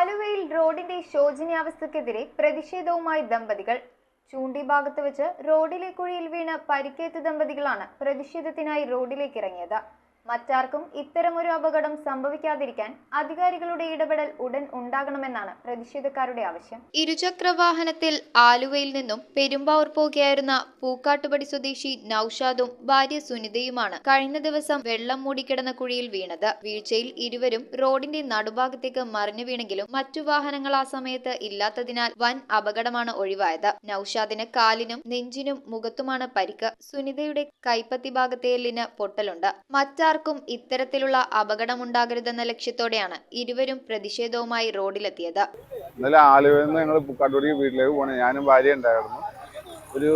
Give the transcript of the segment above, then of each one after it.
ആലുവയിൽ റോഡിന്റെ ശോചനീയാവസ്ഥക്കെതിരെ പ്രതിഷേധവുമായി ദമ്പതികൾ. ചൂണ്ടി ഭാഗത്ത് വെച്ച് റോഡിലെ കുഴിയിൽ വീണ് പരിക്കേറ്റ ദമ്പതികളാണ് പ്രതിഷേധത്തിനായി റോഡിലേക്കിറങ്ങിയത്. മറ്റാർക്കും ഇത്തരമൊരു അപകടം സംഭവിക്കാതിരിക്കാൻ അധികാരികളുടെ ഇടപെടൽ ഉടൻ ഉണ്ടാകണമെന്നാണ് പ്രതിഷേധക്കാരുടെ ആവശ്യം. ഇരുചക്ര വാഹനത്തിൽ ആലുവയിൽ നിന്നും പെരുമ്പാവൂർ പോകുകയായിരുന്ന പൂക്കാട്ടുപടി സ്വദേശി നൌഷാദും ഭാര്യ സുനിതയുമാണ് കഴിഞ്ഞ ദിവസം വെള്ളം മൂടിക്കിടന്ന കുഴിയിൽ വീണത്. വീഴ്ചയിൽ ഇരുവരും റോഡിന്റെ നടുഭാഗത്തേക്ക് മറിഞ്ഞു വീണെങ്കിലും മറ്റു വാഹനങ്ങൾ ആ സമയത്ത് ഇല്ലാത്തതിനാൽ വൻ അപകടമാണ് ഒഴിവായത്. നൌഷാദിന് കാലിനും നെഞ്ചിനും മുഖത്തുമാണ് പരിക്ക്. സുനിതയുടെ കൈപ്പത്തി ഭാഗത്തെ എല്ലിന് പൊട്ടലുണ്ട്. മറ്റാർക്കും ഇത്തരത്തിലുള്ള അപകടമുണ്ടാകരുതെന്ന ലക്ഷ്യത്തോടെയാണ് ഇരുവരും പ്രതിഷേധവുമായി റോഡിലെത്തിയത്. ഇന്നലെ ആലുവയിൽ നിന്ന് ഞങ്ങൾ പൂക്കാട്ടുപടി വീട്ടിലേക്ക് പോകണേ. ഞാനും ഭാര്യ ഉണ്ടായിരുന്നു. ഒരു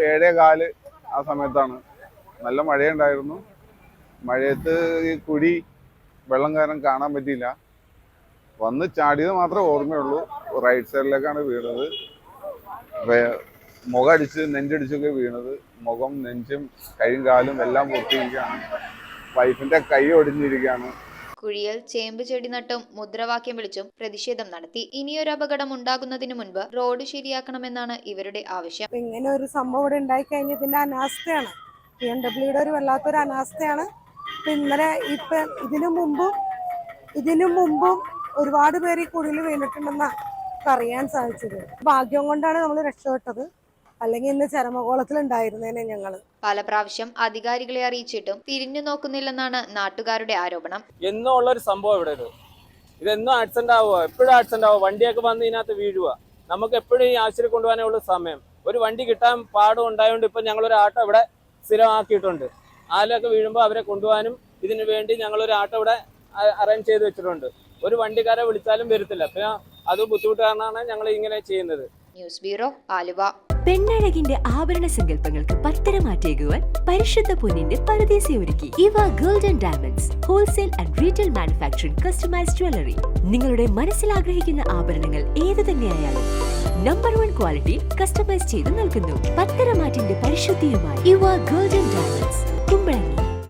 7:15 ആ സമയത്താണ്. നല്ല മഴയുണ്ടായിരുന്നു. മഴയത്ത് ഈ കുഴി വെള്ളം കാരണം കാണാൻ പറ്റിയില്ല. വന്ന് ചാടിയത് മാത്രമേ ഓർമ്മയുള്ളൂ. റൈറ്റ് സൈഡിലേക്കാണ് വീണത്. മുഖടിച്ച് നെഞ്ചടിച്ചൊക്കെ വീണത്. മുഖം നെഞ്ചും കൈയും കാലും എല്ലാം പൊട്ടിയിരിക്കുകയാണ്. വൈഫിന്റെ കൈ ഒടിഞ്ഞിരിക്കുകയാണ്. കുഴിയിൽ ചേമ്പ് ചെടി നട്ടും മുദ്രാവാക്യം വിളിച്ചും പ്രതിഷേധം നടത്തി. ഇനിയൊരു അപകടം ഉണ്ടാകുന്നതിന് മുൻപ് റോഡ് ശരിയാക്കണമെന്നാണ് ഇവരുടെ ആവശ്യം. ഇങ്ങനെ ഒരു സംഭവം ഇവിടെ ഉണ്ടായി കഴിഞ്ഞതിന്റെ അനാസ്ഥയാണ്. BMW ഒരു വല്ലാത്തൊരു അനാസ്ഥയാണ്. ഇന്നലെ ഇതിനു മുമ്പും ഒരുപാട് പേര് ഈ കുഴിയിൽ വീണിട്ടുണ്ടെന്ന് അറിയാൻ സാധിച്ചത്. ഭാഗ്യം കൊണ്ടാണ് നമ്മൾ രക്ഷപ്പെട്ടത്. അല്ലെങ്കിൽ ഇന്ന് ചരമകോളത്തിലുണ്ടായിരുന്നേനെ ഞങ്ങള്. പല പ്രാവശ്യം അധികാരികളെ അറിയിച്ചിട്ടും തിരിഞ്ഞു നോക്കുന്നില്ലെന്നാണ് നാട്ടുകാരുടെ ആരോപണം. എന്നും ഉള്ള ഒരു സംഭവം ഇവിടെ ഇതെന്നും ആക്സിഡന്റ് ആവുക, എപ്പോഴും ആക്സിഡന്റ് ആവുക. വണ്ടിയൊക്കെ വന്ന് ഇതിനകത്ത് വീഴുക. നമുക്ക് എപ്പോഴും ഈ ആശുപത്രി കൊണ്ടുപോകാനേ ഉള്ള സമയം. ഒരു വണ്ടി കിട്ടാൻ പാടും ഉണ്ടായതുകൊണ്ട് ഇപ്പൊ ഞങ്ങളൊരു ആട്ടോ ഇവിടെ സ്ഥിരമാക്കിയിട്ടുണ്ട്. ആലൊക്കെ വീഴുമ്പോൾ അവരെ കൊണ്ടുപോകാനും ഇതിനു വേണ്ടി ഞങ്ങളൊരു ആട്ടോ ഇവിടെ അറേഞ്ച് ചെയ്ത് വെച്ചിട്ടുണ്ട്. ഒരു വണ്ടിക്കാരെ വിളിച്ചാലും വരത്തില്ല. പിന്നെ അത് ബുദ്ധിമുട്ട് കാരണമാണ് ഞങ്ങൾ ഇങ്ങനെ ചെയ്യുന്നത്. News bureau, Aluva. പെണ്ണഴകിന്റെ ആഭരണ സങ്കല്പങ്ങൾക്ക് പത്തരമാറ്റേകുവാൻ പരിശുദ്ധ പൊന്നിന്റെ പറുദീസ ഒരുക്കി ഇവ golden diamonds wholesale and retail manufacturing customised jewellery. നിങ്ങളുടെ മനസ്സിൽ ആഗ്രഹിക്കുന്ന ആഭരണങ്ങൾ ഏതു തന്നെയായാലും നമ്പർ 1 ക്വാളിറ്റി കസ്റ്റമൈസ് ചെയ്ത് നൽകുന്നു. പത്തരമാറ്റിന്റെ പരിശുദ്ധിയുമായി ഇവ ഗോൾഡൻ ഡയമണ്ട്സ്, കുമ്പളങ്ങി.